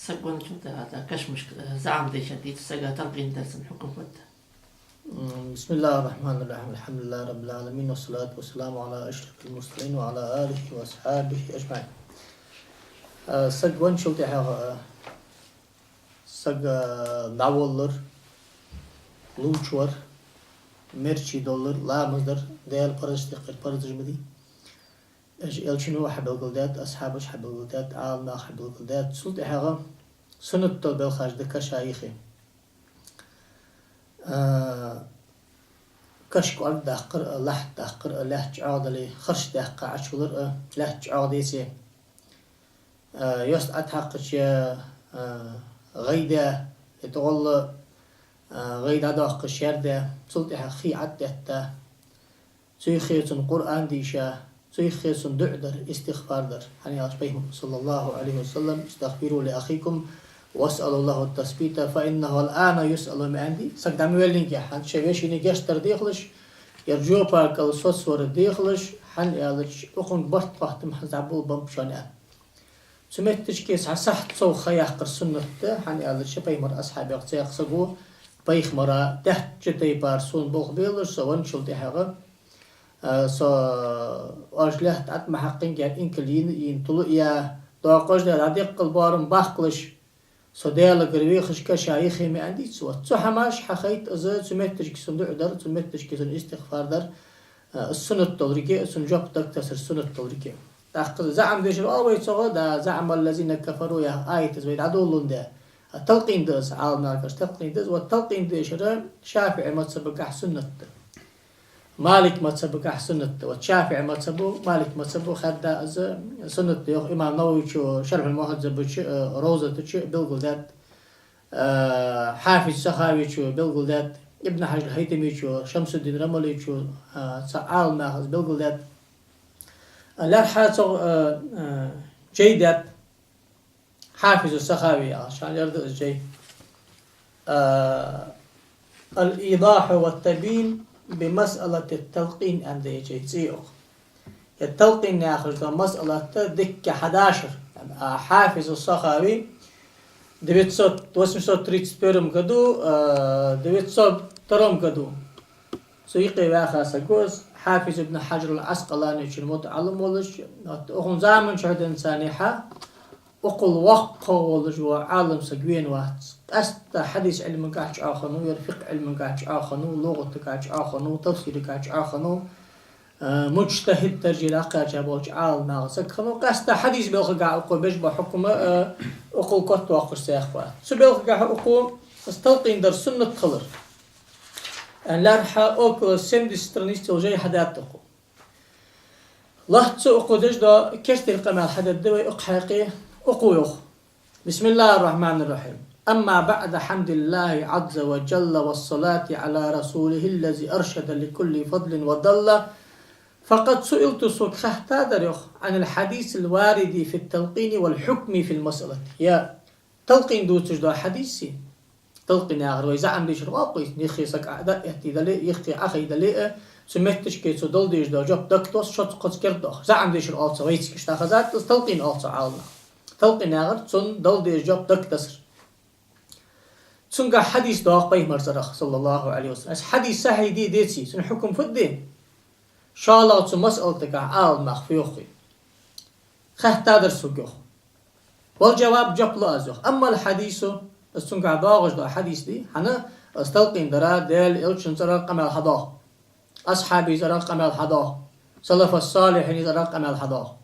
سقون شو هذا كشمش زعم دي شديد سقى تلقين درس الحكم فته. بسم الله الرحمن الرحيم الحمد لله رب العالمين والصلاة والسلام على أشرف المرسلين وعلى آله وأصحابه أجمعين. سقون شو تحقق سق دعولر لوچور مرشي دولار لا مصدر ديال برستقر برزجمدي الشنو حب القلدات أصحابش حب القلدات عالنا حب القلدات سلط حاجة سنة طلب خارج دكا شايخي كشك أرد دقر لح دقر لحج عادلي خرش دقة عشولر لحج عاديسي يست أتحقش غيدا يتغل غيدا داق شرده سلط حقي عدته سيخيسن قرآن ديشا سيخيسن دعدر استغفار در حني أشبه صلى الله عليه وسلم استغفروا لأخيكم واسأل الله التثبيت فإنه الآن يسأل من عندي سقدام ويلينك حن شويشيني جشتر ديخلش يرجو بارك الصور ديخلش حن يالش أخن برت فاحتم حزعبول بمشان سمعتش كيس عصحت صو خياق السنة حن يالش بيمر أصحابي أقصيق سقو بيخ مرا تحت جتي بارسون بوخ بيلش سوان شلتي حاجة سو أجلحت عت محقين جات إنكلين ينطلق يا داقش ده عديق البارم باخلش صديلا قريخش كشايخي ما عندي سوى تسحماش حخيت أزا سمعتش كسندع در سمعتش كسن استغفار در السنة الطلريكي السنة جاب تكتسر السنة الطلريكي تأخذ زعم ديش الأول صغى دا زعم الذين كفروا يا آية تزويد عدولون ده التلقين دز عالم ناركش تلقين دز والتلقين ديش شافعي ما تسبق أحسنة مالك ما تسبق أحسنة والشافعي ما تسبق مالك ما تسبق خدا أز سنة يخ إمام نووي شو شرح المهذب روزة شو بالقلدات حافظ سخاوي شو بالقلدات ابن حجر الهيثمي شو شمس الدين رملي شو عالم ناخذ بالقلدات لا حاسو جيدات حافظ السخاوي عشان يرد الجي الإيضاح والتبيين بمسألة التلقين عند يجي سيوخ التلقين ياخذ مسألة دك 11 حافظ السخاوي دبيت صوت واسم صوت ريتس بيرم كدو دبيت صوت ترم كدو سيقي واخا سكوز حافظ ابن حجر العسقلاني شو المتعلم ولش أخون زامن شهد إنسانيحة أقل وقه ولش وعالم سجوين وات أست حديث علم كاش آخنو يرفق علم كاش آخنو لغة كاش آخنو تفسير كاش آخنو مجتهد ترجيل أقاش أبوش عالم ناغسك خنو قست حديث بالخقاع أقول بجبا حكم أقل كت واقش سيخفات سو بالخقاع أقول استلقين در سنة خلر أن لارحا أوكل سمد سترنيست وجاي حدات تقو لحظة أقو دجدا كشتر قمال حدد دوي أقحاقي أقويوخ بسم الله الرحمن الرحيم أما بعد حمد الله عز وجل والصلاة على رسوله الذي أرشد لكل فضل وضل فقد سئلت سكخه تادريخ عن الحديث الوارد في التلقين والحكم في المسألة يا تلقين دو تجدا حديثي تلقين آخر ويزعم ديش رواقيس نيخيسك أعداء يحتي دلي يخي أخي دلي سمعتش كيسو دل ديش دا جاب دكتوس شط قد كردوخ زعم ديش الألسا ويتسكش تاخذات تلقين ألسا عالنا تلقين آخر تسن دل ديش جاب دكتسر تسنقا حديث دواق بيه مرزرخ صلى الله عليه وسلم حديث سحي دي ديتسي سن حكم في الدين شاء الله تسن مسألتك عال مخفيوخي خه تادر سوقيوخ والجواب جاب لازوخ أما الحديث السنقا دواغش دا حديث دي حنا استلقين درا ديل إلشن زرار قمال حداه أصحابي زرار قمال حداه سلف الصالحين زرار قمال حداه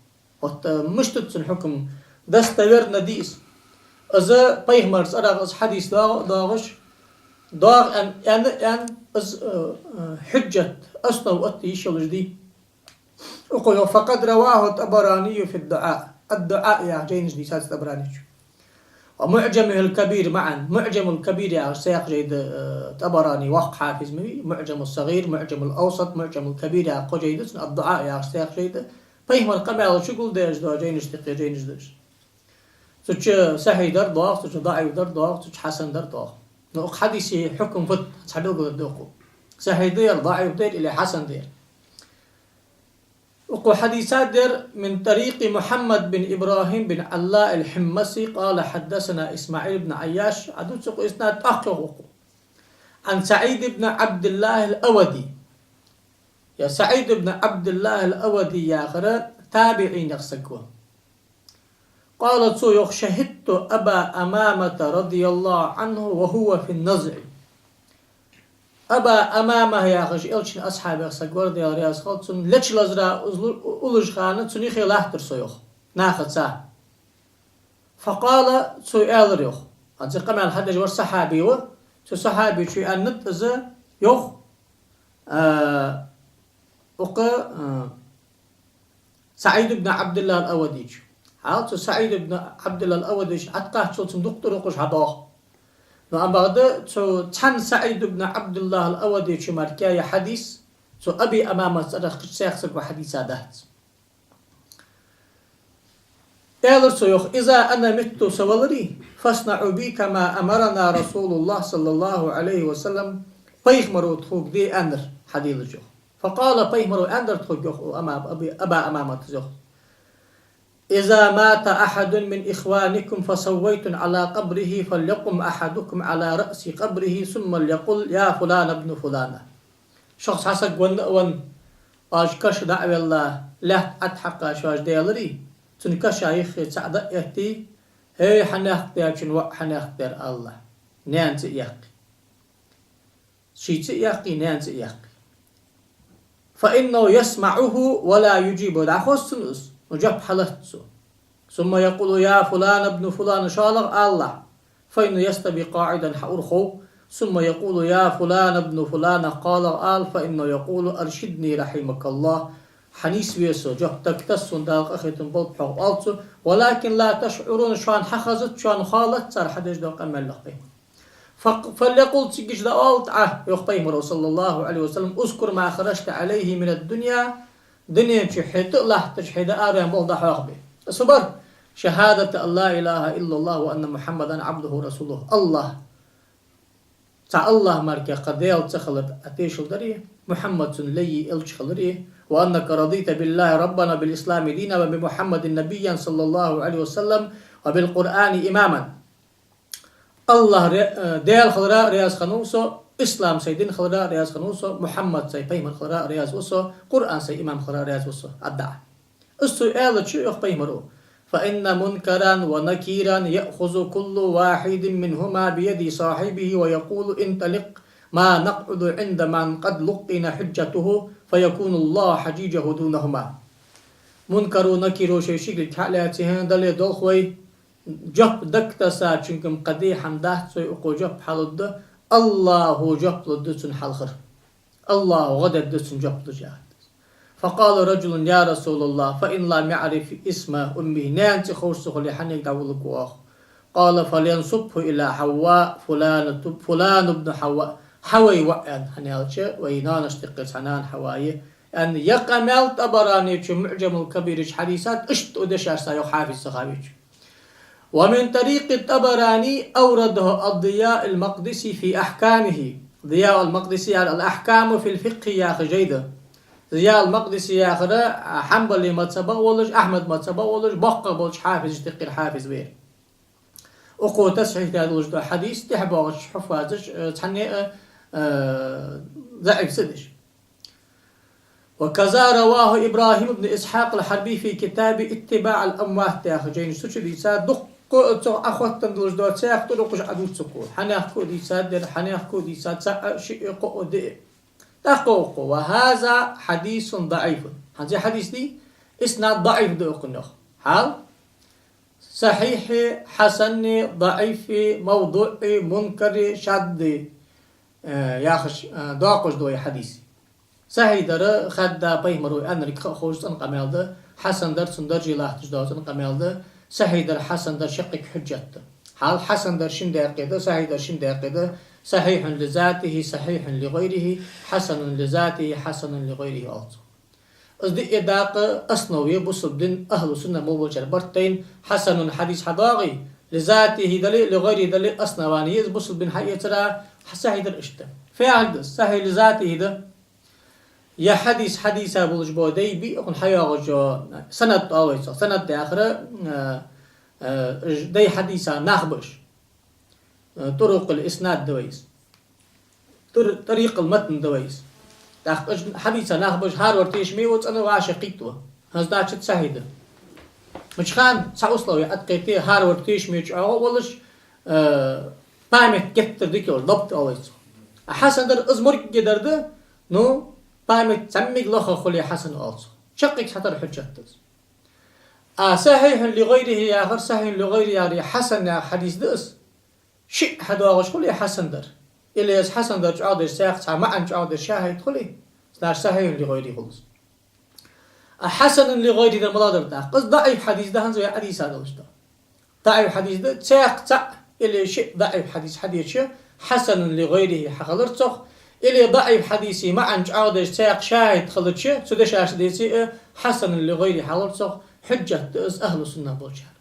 مش تتسن حكم دستور نديس إذا بيهمرز أرغز حديث داغش داغ أن از حجة أصلا وقتي شلش دي أقول فقد رواه الطبراني في الدعاء يا جينش دي ساس الطبراني ومعجمه الكبير معا معجم الكبير يا سياق جيد طبراني وق حافظ مبي معجم الصغير معجم الأوسط معجم الكبير يا قو جيد الدعاء يا سياق جيد بيهمر قمع شغل ديش دا جينش تقي جينش ديش سوتش سهي در ضاق سوتش ضعيف در ضاق سوتش حسن در ضاق نوق حديثي حكم فت صحابي يقول دوقو سهي دير ضعيف دير إلى حسن دير وقو حديثات در من طريق محمد بن إبراهيم بن علاء الحمصي قال حدثنا إسماعيل بن عياش عدو سقو إسناد أخوه عن سعيد بن عبد الله الأودي. يا سعيد بن عبد الله الأودي يا غير تابعين يخسقوه. قالت سو شهدت أبا أمامة رضي الله عنه وهو في النزع. أبا أمامة يا غش إلشن أصحاب يخسقور دي الرياض خالصون ليش لزرا أولج خانة سنيخي لاحتر سويخ ناخد ساعة. فقال سو إلر يخ أنت قمع الحدج ور صحابي سو صحابي شو أنت إذا يخ سعيد بن عبد الله الأودي. حالت سعيد بن عبد الله الأودي عتقه شو دكتور وقش حباه. نعم بعد سو تان سعيد بن عبد الله الأودي شو مركيا حديث سو أبي أمام صدق شيخ وحديث هذا. قال سو يخ إذا أنا مت سولري فاصنعوا بي كما أمرنا رسول الله صلى الله عليه وسلم. بيخمروا تخوك دي أندر حديث جو. فقال بيخمروا أندر تخوك يخ أبا أمام تزخ. إذا مات أحد من إخوانكم فسويت على قبره فليقم أحدكم على رأس قبره ثم ليقل يا فلان ابن فلانة. شخص حسق ون أشكش دعوة الله لا أتحقق شواج ديالري تنكش شايخ سعد يهتي هي حناختير شنو حناختير الله نانت يقي شيء يقي نانت يقي فإنه يسمعه ولا يجيب دعوة سنوس وجب حلته ثم يقول يا فلان ابن فلان شالغ الله فإنه يستبي قاعدا حأرخو ثم يقول يا فلان ابن فلان قال آل فإنه يقول أرشدني رحمك الله حنيس ويسو جب تكتسون داق أخيتم بلط حق ألتو ولكن لا تشعرون شوان حخزت شوان خالت سار حدش دوق أمال لقيم فليقول تيجيش داقالت يخطيم صلى الله عليه وسلم أذكر ما خرجت عليه من الدنيا دنيا تشحيت الله تشحيد آريان بوضح وخبي صبر شهادة الله إله إلا الله وأن محمدا عبده ورسوله الله تع الله ماركي قديل تخلط أتيش الدريه محمد لي إلش خلريه وأنك رضيت بالله ربنا بالإسلام دينا وبمحمد نبيا صلى الله عليه وسلم وبالقرآن إماما الله ديال خضراء رياض خنوسو إسلام سيدين خضراء رياض خنوسو محمد سي بيمر خضراء رياض وسو قرآن سي إمام خضراء رياض وسو الدعاء السؤال شو يخبيمرو فإن منكرا ونكيرا يأخذ كل واحد منهما بيد صاحبه ويقول انطلق ما نقعد عند من قد لقن حجته فيكون الله حجيجه دونهما منكر ونكير شيء شكل كحلاتهن دل دلخوي جب دكتسا چونكم قديحا ده سوي اقو جب حلد الله جب لدسن حلخر الله غدد دسن جب لجاد فقال رجل يا رسول الله فإن لا يعرف اسم أمه نانتي خوصه لحنك دولك واخ قال فلينصبه إلى حواء فلان ابن حواء حوي وأن هنالك وينان اشتقت حنان حواي أن يقمل طبراني معجم الكبير حديثات اشت ودشاش سايو حافظ صحابيك ومن طريق الطبراني أورده الضياء المقدسي في أحكامه ضياء المقدسي على الأحكام في الفقه يا أخي جيدة ضياء المقدسي يا أخي حنبلي ما تبولج أحمد ما تبولج بقى بولج حافظ اشتقر حافظ بيه أقوى تسحيح هذا الوجد حديث تحبوش حفاظش تحني ضعف سدش وكذا رواه إبراهيم بن إسحاق الحربي في كتاب اتباع الأموات يا أخي جين سوتش ديسا دق أخوتن الوجد تساق تلقش عدو تسكو حناخكو ديسا در حناخكو ديسا تساق شيء دي تقوق وهذا حديث ضعيف هذا حديث دي إسناد ضعيف دقنه حال صحيح حسن ضعيف موضوع منكر شد يا أخي داقش دوي حديث صحيح در خدا بيمرو أنرك خوش قمال ده حسن در سندر جلاه تجدوتن قمال ده صحيح در حسن در شقق حجت حال حسن در شن دقيقة صحيح در شن دقيقة صحيح لذاته صحيح لغيره حسن لذاته حسن لغيره أيضا أصدق إداق أصنوي بصدن أهل السنة موجر برتين حسن حديث حضاغي لذاته دليل لغيره دليل أصنواني بصد بن حي ترى صحيح در اشتم فعل صحيح لذاته ده يا حديث بولج بودي بي أكون حياة جو سند أويس سند آخر دي حديثا نخبش طرق الإسناد دويس طريق المتن دويس حديثا نخبش هار ورتيش ميوت أنا وعاشقيتوه هزداتش تسهيده مش خان سأوصلوا يأتقيتي هار ورتيش ميوت أولش بايمت كتر ديكور ضبط أويس حسن در أزمرك جدرده نو بايمت سميك لخا خلي حسن ألصو شقيك حتر حجتز صحيح لغيره يا غير صحيح لغيره يا حسن يا حديث دس شيء حدا غش خلي حسن در إلي يس حسن در جعاد ساق ما أن جعاد شاهد خلي سناش صحيح لغيره خلص حسن لغيره در ملادر دا قص ضعيف حديث ده هنزو يا حديث هذا وش ضعيف حديث ده ساق إلي شيء ضعيف حديث شيء حسن لغيره حخلرتخ إلي ضعيف حديثي ما عن جعاد ساق شاهد خلتش سدش حديثي حسن لغيره حخلرتخ حجة أهل السنة بوجهر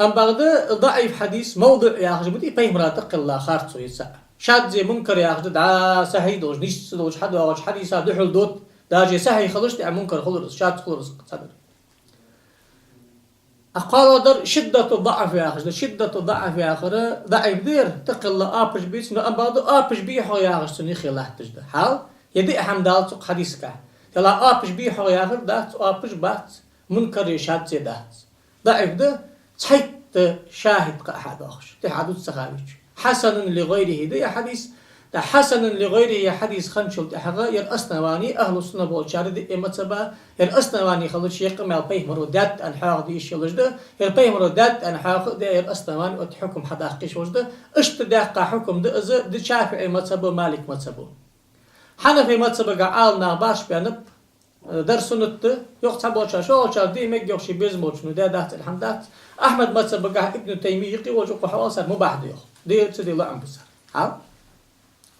أم بعد ضعيف حديث موضع يا أخي بدي بين مراتق الله خارطو يسا شاد زي منكر يا أخي دعا سهي دوش نيش دوش حد واش حديثا دحل دوت داجي سهي خلص دع منكر خلص شاد خلص صدر أقال در شدة الضعف يا أخي شدة الضعف يا أخي ضعيف دير تق الله آبش بيت أم بعد آبش بيحو يا أخي سنيخي الله تجد حال يدي حمدال تق حديثك يلا آبش بيحو يا أخي دات آبش بات منكر يشاد زي دات ضعيف ده صحيت شاهد كأحد آخر تحدث سخاويش حسن لغيره ده حديث ده حسن لغيره حديث خنشل تحقا يرأسنواني أهل السنة بولشار دي إمتسبا يرأسنواني خلوش يقم يلقيه مرودات أنحاق دي إشيالوش ده يلقيه مرودات أنحاق ده يرأسنواني وتحكم حداقيش وش ده اشتداق حكم ده إذا ده شافعي متسبو مالك متسبو حنفي متسبو قعالنا باش بيانب درسنت يقصى بولشار شو شار دي ميك يوشي بيزموش نو ده دات الحمدات أحمد متسبو قع ابن تيمية يقي وجوق حواسر مباح ديوخ دي تسدي الله عم بسر ها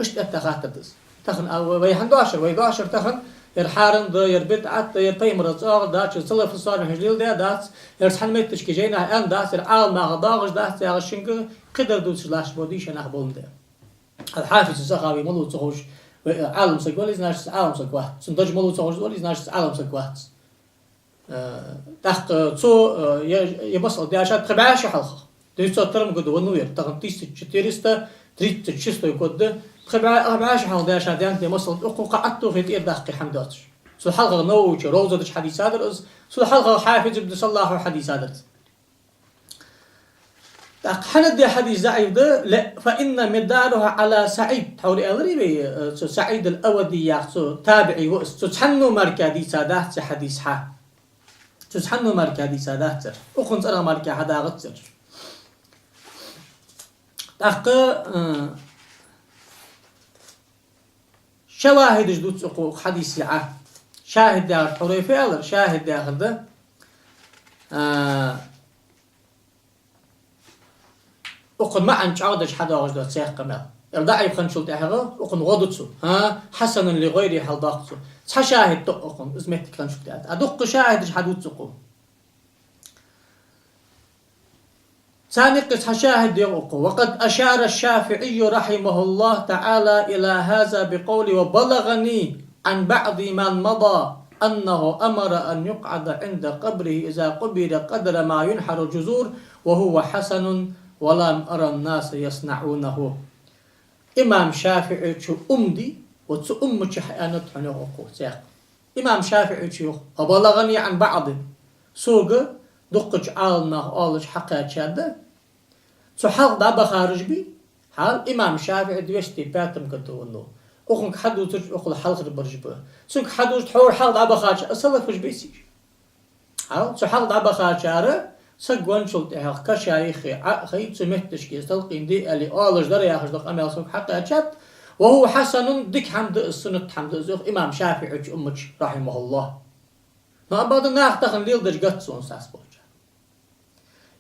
إيش تخاتبس تخن أو ويهنداشر تخن يرحارن ده يربدعت يربيمر الصاغ داتش صلف الصار هجليل ده دات يرسحن ميتش كجينا أن دات العالم ما غضاغش دات يا شنك قدر دوس لاش بوديش أنا بقول ده الحافظ السخاوي ملو تصوش عالم سكواليز ناش عالم سكوات سندج ملو تصوش وليز ناش عالم سكوات تحت تو يبصل دي عشان تبعاش حلقة ده ترم قد ونوير تغنتيس 436 كود خبعاش حال ده عشان دي مصل قعدتو في تير دقيقة حمداتش سو الحلقة نوج روزة حديث هذا سو الحلقة حافظ ابن صلاح حديث هذا حند دي حديث ضعيف ده لا فإن مدارها على سعيد حولي أغريبي سعيد الأودي يحسو تابعي وسو تحنو مركادي سادات حديث حا تحنو مركادي سادات وخنت أنا مركا حدا غتر شواهد جدود سقوق حديث عه شاهد ده حريفي ألر شاهد ده آخر أقول ما أنش عودش حدا غجدات سيخ قمال يرضعي بخنشل تأهغه أقول غضتسو حسنا لغيري حال ضاقتسو صح شاهد أقول إزمتك خنشل تأهغه أدق شاهد حدود سقوق ثاني قصة شاهد يقول وقد أشار الشافعي رحمه الله تعالى إلى هذا بقول وبلغني عن بعض من مضى أنه أمر أن يقعد عند قبره إذا قبر قدر ما ينحر الجذور وهو حسن ولم أرى الناس يصنعونه إمام شافعي شو أمدي وتسو أمك حيانت حنوه سياق إمام شافعي شو وبلغني عن بعض سوق دقج عالنا آلش حقا شاده سو حال دابا خارج بي حال إمام شافعي دوشتي باتم كتونو أخنك حدو ترج أخل حلقة برجبه سوك حدو تحور حال دابا خارج أصلك وش بيسيش حال سو حال دابا خارجاره سقوان شلت إحاق كشايخي عقخي تسمحتش كي استلقين دي اللي آلش دار ياخش دق أمي أصلك حقا شاد وهو حسن ديك حمد السنة حمد الزيخ إمام شافعي أمك رحمه الله نعباد الناخ تخن ليل دج قطسون ساس بوجه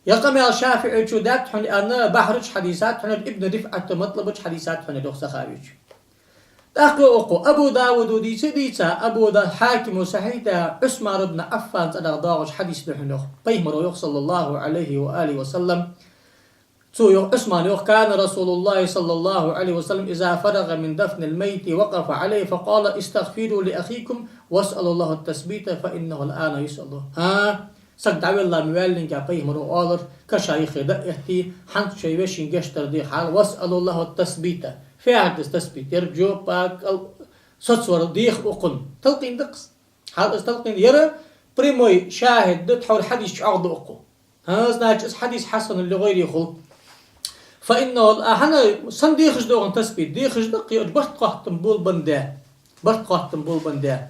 يقام الشافعي شودات حن أنا بحرج حديثات حن ابن رفعت مطلبج حديثات حن دوخ سخاويج أقو أبو داود ودي سديتا أبو دا حاكم وصحيحة عثمان بن عفان تدار داغش حديث بحنوخ بيهمر صلى الله عليه وآله وسلم سو عثمان كان رسول الله صلى الله عليه وسلم إذا فرغ من دفن الميت وقف عليه فقال استغفروا لأخيكم واسألوا الله التثبيت فإنه الآن يسأله سقدعوا الله موالين كابيه مرو آلر كشايخ دقيتي حنت شيوشين جشتر دي حال واسألوا الله التثبيت في عدس تثبيت يرجو باك ستصور ديخ أقن تلقين دقس حال استلقين يرى بريموي شاهد دتحور حديث عقد أقو ناجس حديث حسن اللي غير يخل فإنه الآن سن ديخش دوغن تثبيت ديخش دقي برت قهتم بول بندا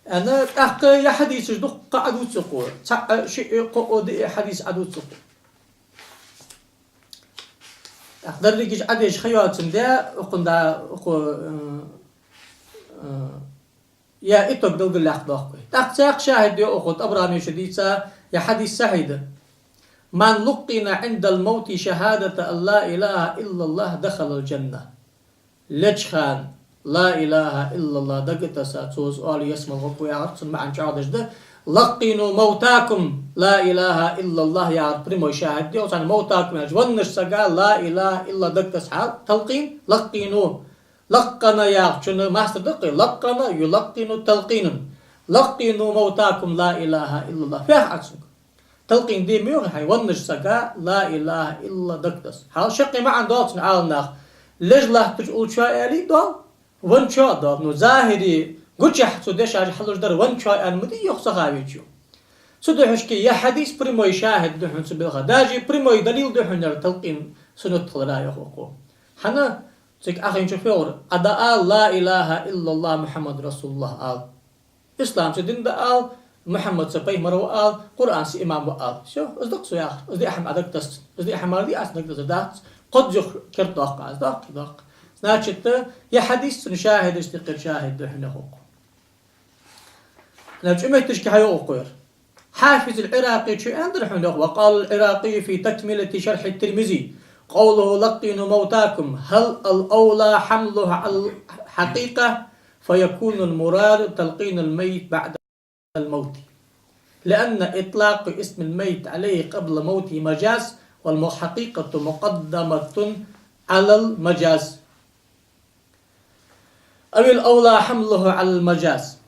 أنا أحكي يا حديث دق قعدوا تسقو شيء قعد حديث عدو تسقو أقدر ليش عديش خيوات سندا وقندا يا إتوب دلق اللي أخذوه تأخذ شاهد يا أخوت أبرامي شديدة يا حديث سعيد من لقن عند الموت شهادة أن لا إله إلا الله دخل الجنة لجخان لا إله إلا الله دقت ساتوز أولي يسمى الغطو يا عرصن معن شعادش ده لقنوا موتاكم لا إله إلا الله يا عرب بريمو يشاهد دي وصان موتاكم يا جوانش سقال لا إله إلا دقت سحال تلقين لقنوا لقن يا شنو ماستر دقي لقن يلقن تلقين لقنوا موتاكم لا إله إلا الله فيها عكسك تلقين دي ميوغي حي ونش سقا لا إله إلا دقتس حال شقي معن دوتن عالناخ لجله تقول شو آلي دول ون شو دول نو ظاهري قلت يحسو ديش عجي حلوش در ون شو آل مدي يخص غاويتشو سدو حشكي يا حديث بريمو يشاهد دحن سبيلها داجي بريمو دليل دحن تلقين سنة لا يخوقو حنا تك أخي نشوفور أدا لا إله إلا الله محمد رسول الله آل إسلام سدين دا آل محمد سبيه مرو آل قرآن سي إمام آل شو أصدق سو يا أخي أصدق أحمد أدق تست أصدق أحمد دي أصدق تست قد جو كرت أقع أصدق ناچت يا حديث نشاهد استقر شاهد دحن يخوقو نرجع ما تشكي حيو قير حافظ العراقي شو أندر حنوق وقال العراقي في تكملة شرح الترمذي قوله لقنوا موتاكم هل الأولى حمله على الحقيقة فيكون المراد تلقين الميت بعد الموت لأن إطلاق اسم الميت عليه قبل موته مجاز والحقيقة مقدمة على المجاز أو الأولى حمله على المجاز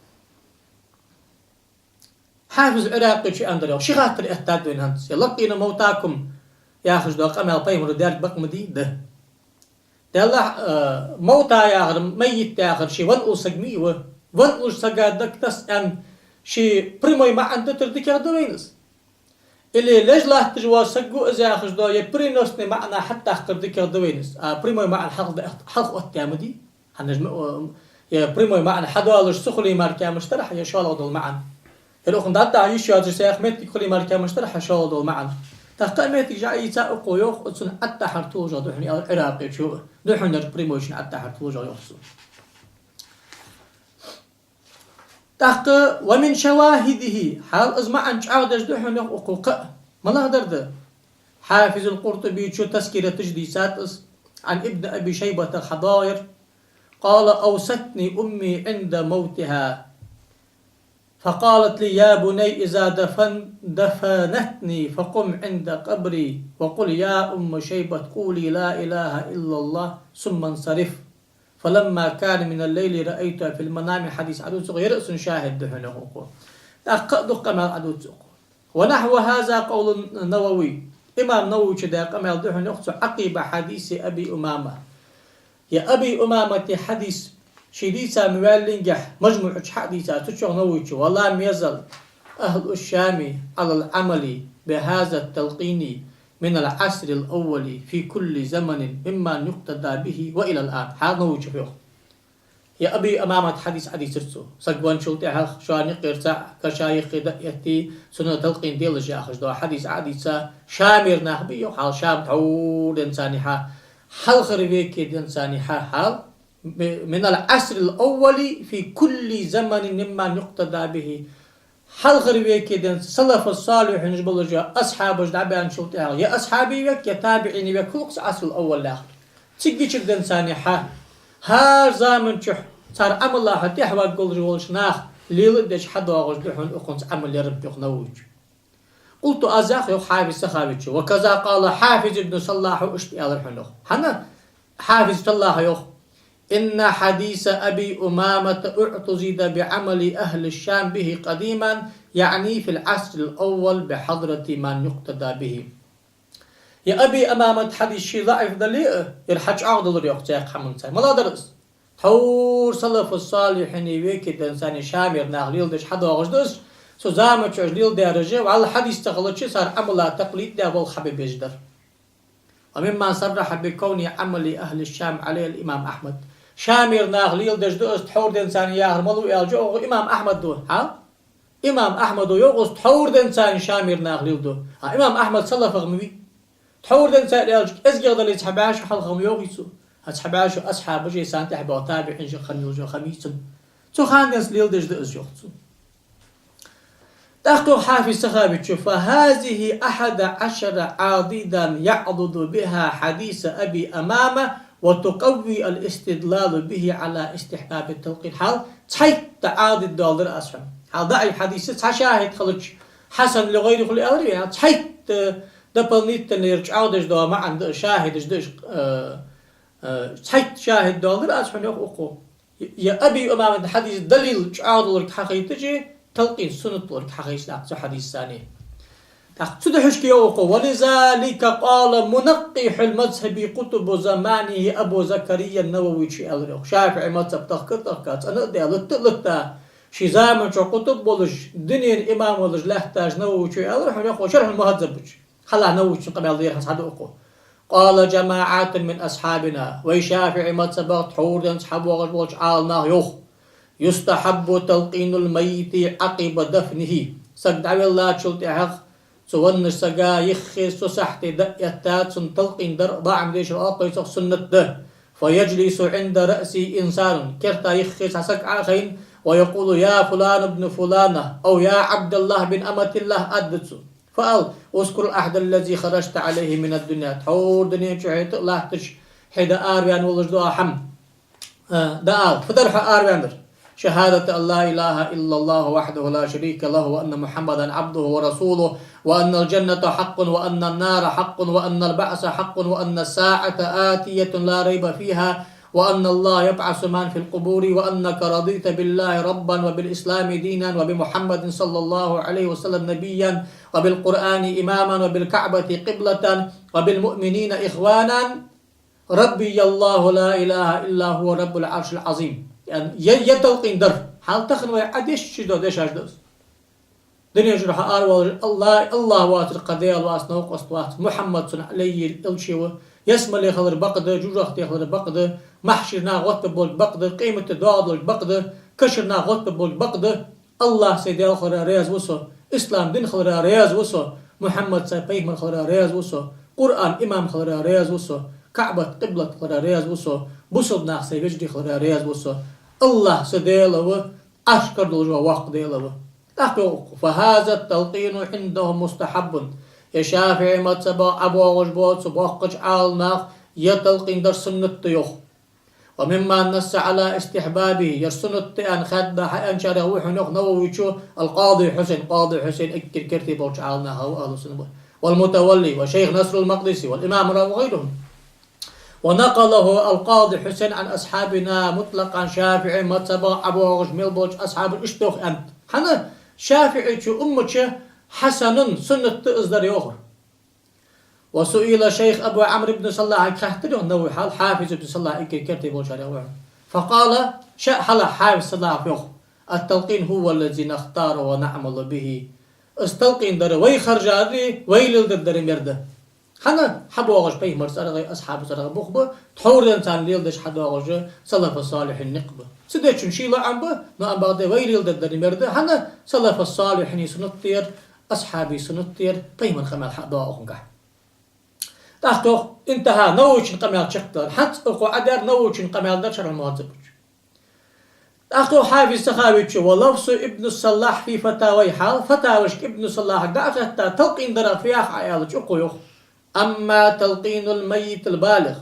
حافظ العراقي شو أندر شو خاطر احتاج وين هنس يلقينا موتاكم يا أخي جدوا قام يطيم ردارك بقمدي ده الله موتا يا أخي ميت يا أخي شيء ون أسقمي ون أسقادك تس أن شيء بريموي ما عند تردك يا دوينس اللي ليش لا تجوا سقو إذا يا أخي جدوا يبرينوسني معنا حتى أخردك يا دوينس بريموي مع الحلق التامدي هنجم يا بريموي معنا حدوالش سخلي ماركا مشترح يا شالو دول معنا الأخن دادا عيش يا جسيخ ميتي كل ماركا مشترح شالو دول معنا تختار ميتي جاي يتاق قيوخ أتصن حتى حرتوجا دحني العراقي شو دحني بريموشن حتى حرتوجا يخصو تحت ومن شواهده حال أزمع أن تعودش دحني أقوق ما لا درد حافظ القرطبي شو تذكرة تجديسات عن ابن أبي شيبة الحضاير قال أوستني أمي عند موتها فقالت لي يا بني إذا دفنتني فقم عند قبري وقل يا أم شيبة قولي لا إله إلا الله ثم انصرف فلما كان من الليل رأيتها في المنام حديث عدو صغير رأس شاهد دحنه دق مال عدو ونحو هذا قول النووي إمام نووي كذا قمال دحنه عقب حديث أبي أمامة يا أبي أمامة حديث شديسة موالنجح مجموعة حديثة تشغل نويتش والله يزل أهل الشام على العمل بهذا التلقين من العصر الأول في كل زمن مما يقتدى به وإلى الآن هذا نويتش فيه يا أبي أمامة حديث رسو سقوان شلتي حق شواني قرصة كشايخ يأتي سنة تلقين ديال الجاخش دو حديث عديثة شامر نهبي وحال شام تعود إنساني حال خربيك إنساني حال من العصر الأول في كل زمن مما يقتدى به حال غريبة كده سلف الصالح نجبل جاء أصحاب جدعبي عن شوتي يا أصحابي وك يا تابعيني وك كل عصر الأول الآخر تيجي شكدن ثاني ها زمن شح صار أمر الله حتى حوار قول جولش ناخ ليل دش حد واغش دحون أخونس عمل يرب يخنوج قلت أزاق يو حافظ سخابتش وكذا قال حافظ ابن صلاح اشتي الحنوخ حنا حافظ صلاح يو إن حديث أبي أمامة اعتزد بعمل أهل الشام به قديما يعني في العصر الأول بحضرة من يقتدى به. يا أبي أمامة حديث شي ضعيف دليل يرحج عقد يقتاق حمل ساي ملا درس تور سلف الصالحين ويكي إنسان شامير ناغليل دش حدا وغجدس سو زامت عجليل درجة وعلى حديث تغلطش صار عمل تقليد ده والحبيب يجدر. ومما صرح بكون عمل أهل الشام عليه الإمام أحمد شامير ناغليل دش دوست حور دنسان ياهر ملو يالجو إمام أحمد دو ها إمام أحمد يوغست حور دنسان شامير ناغليل دو إمام أحمد سلف غموي حور دنسان يالج إزجر دل يتحباش حلقهم يوغيسو أتحباش أصحاب جي سانتح بوتابعين جو خميل جو خميسن تو خان دنس ليل دش دو إزجوغتو تأخذ حافظ سخابتش فهذه 11 عاضدا يعضد بها حديث أبي أمامة وتقوي الاستدلال به على استحباب التلقين حال تحيط تعاضد دولار أسفل حال ضعيف حديث تشاهد خلج حسن لغير كل أولي تحيط دبلنيت نرجع عودش دوا ما عند شاهدش دش تحيط شاهد دولار أسفل يقول يا أبي أمامة حديث دليل عاضد حقيقي تلقين سنة لك حقيقة لا حديث ثاني تقصد حشكي ولذلك قال منقح المذهب كتب زمانه أبو زكريا النووي شافعي مذهب تخكت أنا دي لتا شزام كتب بولش دنيا الإمام ولش لحتاج نووي شرح المهذب خلا نووي قبل دير حسد قال جماعات من أصحابنا وشافعي مذهب حور أصحاب وغش عالنا يوخ يستحب تلقين الميت عقب دفنه سجد على الله شلت حق سوون السجا يخي سحت دقيتات سن تلقين در ضاع مديش الأطي سنة ده فيجلس عند رأس إنسان كرتا يخي سسك عاخين ويقول يا فلان ابن فلانة أو يا عبد الله بن أمة الله أدتسو فقال اذكر الأحد الذي خرجت عليه من الدنيا تحور دنيا شهيت الله تش حدا آريان ولجدوا حم دقال فدرح آريان شهادة أن لا إله إلا الله وحده لا شريك له وأن محمدا عبده ورسوله وأن الجنة حق وأن النار حق وأن البعث حق وأن الساعة آتية لا ريب فيها وأن الله يبعث من في القبور وأنك رضيت بالله ربا وبالإسلام دينا وبمحمد صلى الله عليه وسلم نبيا وبالقرآن إماما وبالكعبة قبلة وبالمؤمنين إخوانا ربي الله لا إله إلا هو رب العرش العظيم يعني يتلقين در حال تخنوي عديش شدو ديش أجدوز دنيا جرح آر الله واتر قديل واسنو قصوات محمد صلى عليه الشيوة يسمى لي خلر بقدر جوجخ تي خلر بقدر محشرنا غط بول بقدر قيمة دوادل بقدر كشرنا غط بول بقدر الله سيدي خلر رياز وسو إسلام دين خلر رياز وسو محمد سيبيه من خلر رياز وسو قرآن إمام خلر رياز وسو كعبة قبلة خلر رياز وسو بوصلنا سيجدي خلر رياز وسو الله سديله أشكر دلجوا وقت ديله فهذا التلقين عندهم مستحب يا شافعي متبع أبو غجبوت سبوقج عالنا يتلقين در سنة يخ ومما نص على استحبابه يرسنة أن خد أن شاره حنوخ نوويشو القاضي حسين اكتر كرتي بوش عالنا هو أهل السنة والمتولي وشيخ نصر المقدسي والإمام وغيرهم ونقله القاضي حسين عن أصحابنا مطلقا شافعي متبع أبو غجميل بوش أصحاب الاشتوخ أنت حنا شافعي شو أمك حسن سنة إصدار يوخر وسئل شيخ أبو عمرو بن صلاح كحتره نوي حال حافظ بن صلاح كرتي بوش فقال حلا حافظ صلاح يوخر التلقين هو الذي نختار ونعمل به استلقين در وي خرجاري ويل در مرده حنا حبوغش بيه مرسالة أصحاب سرغ بخبه تحور إنسان ليل دش حدوغش سلف الصالح النقبة سديتشن شيلا عنبه نعم بعد ويل در مرده حنا سلف الصالح سنطير أصحابي سنطير قيمة خمال حدوغن كح تحتوغ انتهى نووشن قمال شختار حتى أقو عدار نووشن قمال در شرح المهذب أخو حافظ سخاويتش ولفظ ابن الصلاح في فتاوي حال فتاوش ابن الصلاح دعته تلقين در فياخ عيالك أقو أما تلقين الميت البالغ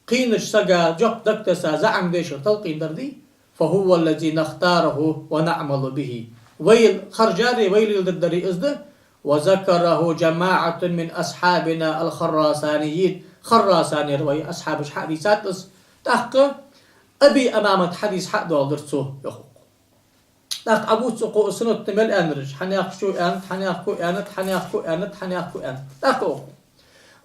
قينش سقا جق دكتسا زعم ديشر تلقين دردي فهو الذي نختاره ونعمل به ويل خرجاري ويل الدري إزده وذكره جماعة من أصحابنا الخراسانيين. خراساني روي أصحاب الحديثات تحق أبي أمامة حديث حق دولدرتو يخوق تحق أبو تسوقو سنة تمل أنرج حنياق شو أنت حنياق كو أنت حنياق كو أنت حنياق كو أنت تحق.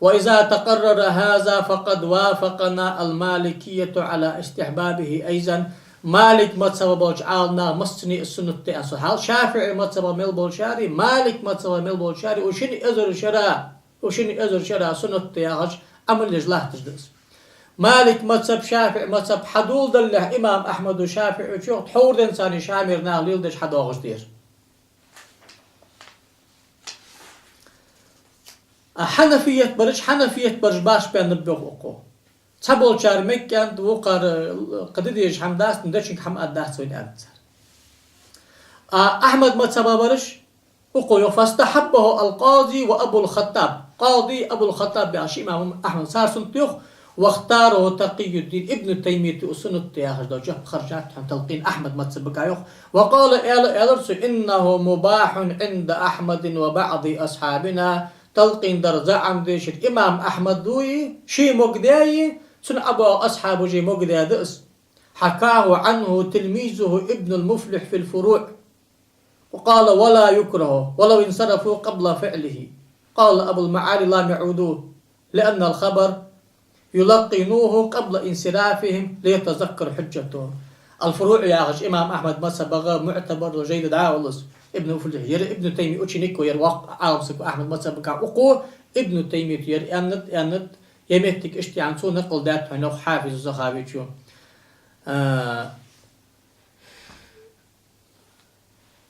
وإذا تقرر هذا فقد وافقنا المالكية على استحبابه أيضا. مالك مذهب بولشارنا مستني السنة تأسهل. شافعي مذهب ميل بولشاري. مالك مذهب ميل بولشاري. وشني أزر شرا سنة تأهج أمن لجلاه تجلس. مالك مذهب شافعي مذهب حدول دله إمام أحمد وشافعي وشو تحور إنسان شامر ناغليل دش حدوغش دير. حنفية برج باش بين نبوغ تبول شار مكان دوقر قديش حمداس ندشك حماد داس وين أنت. أحمد مذهب برج وقوي فاستحبه القاضي وأبو الخطاب. قاضي أبو الخطاب بعشي إمام أحمد صار سنتيخ واختاره تقي الدين ابن تيمية وسنة تياخذ دوجه خرجات تلقين أحمد مذهب بكايخ. وقال إلرس إنه مباح عند أحمد وبعض أصحابنا. تلقين درجة عن ديش الإمام أحمد دوي شي مقداي سن أبو أصحابه جي مقداي دأس. حكاه عنه تلميذه ابن المفلح في الفروع. وقال ولا يكره ولو انصرفوا قبل فعله. قال أبو المعالي لا يعودوه لأن الخبر يلقنوه قبل انصرافهم ليتذكر حجته. الفروع يا أخي إمام أحمد مذهب معتبر وجيد دعاولس ابن مفلح ير ابن تيمية أتشنيكو ير وق عاوسك أحمد مذهب كعقو ابن تيمية ير أنت يمتك اشتي عن سو نقل ذات هنوخ حافظ الزخابي شو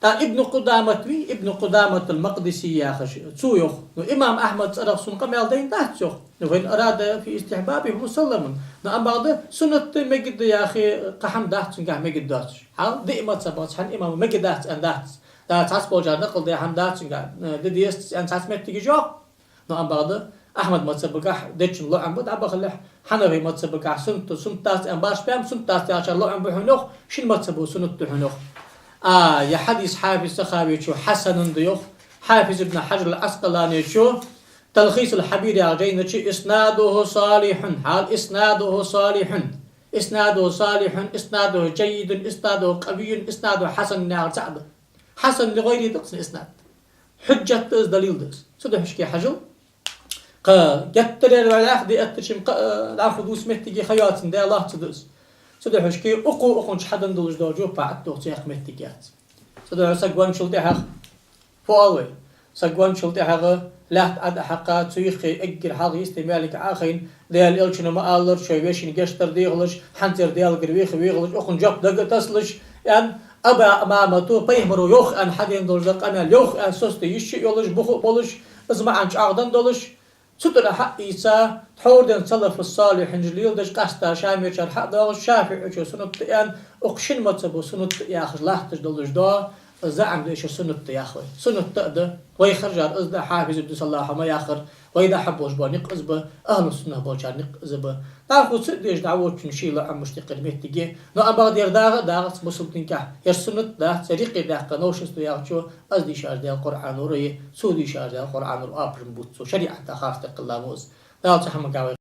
ابن قدامة المقدسي يا أخي سويخ إمام أحمد صرف سن قمال دين تحت سوخ وإن أراد في استحبابه مسلم نعم بعض سنة مجد يا أخي قحم دحت سن قح مجد دحت حال دائما سبات حن إمام مجد دحت أن دحت دحت حسب وجه نقل ده حم دحت سن قح ديست أن حسمت تيجي جو نعم بعض أحمد ما تسبقح دتش الله عم بد عبا خلح حنفي ما تسبقح سنت تاس أن باش بيم سنت تاس عشان الله عم بحنوخ شين ما تسبو سنت حنوخ يا حديث حافظ سخاوي شو حسن ضيوف حافظ ابن حجر العسقلاني شو تلخيص الحبير يا جينا إسناده صالح. حال إسناده صالح إسناده جيد إسناده قوي إسناده حسن نار سعد حسن لغير دقس إسناد حجة دليل دقس سده حشكي حجل جتر الولاخ دي أتشم العفو سمتي خيات ده الله تدقس سده حشكي أقونش حدن دلج دوجو بعد دوغتي متيات سده سقوان شلتي حق فوالوي سقوان شلتي حق لا عد حقا تسويخي أجر حاضي استمالك آخين ديال إلشنا ما ألر شوي بيشين جشتر ديغلش حنتر ديال قرويخ ويغلش أخن جاب دقة تسلش يعني أبا أمامتو بيهمرو يوخ أن حدين دولجق أنا يوخ أن سوستي يشي يولش بخو بولش إزما عنش أغدان دولش ستر حق إيسا تحوردن صلف الصالح انجليل دش قاستا شامي شار حق دولش شافع شو سنت يعني أقشن متسبو سنت ياخذ لاحتش دولش دا زعم ليش سنة يا أخوي سنة تأدى ويخرج على أزدا حافظ ابن صلاح ما ياخر وإذا حبوش بانق أزبه أهل السنة بوجار نق أزبه تأخذ سديش دعوت نشيل عم مشتق المهتجي نو أبغى دير داغ مسلمين كه يرسنة ده سريق ده كنوش استويا شو أزدي شار ده القرآن وريه سودي شار ده القرآن والأبرم بوتسو شريعة خاصة قلاموس ده تحمل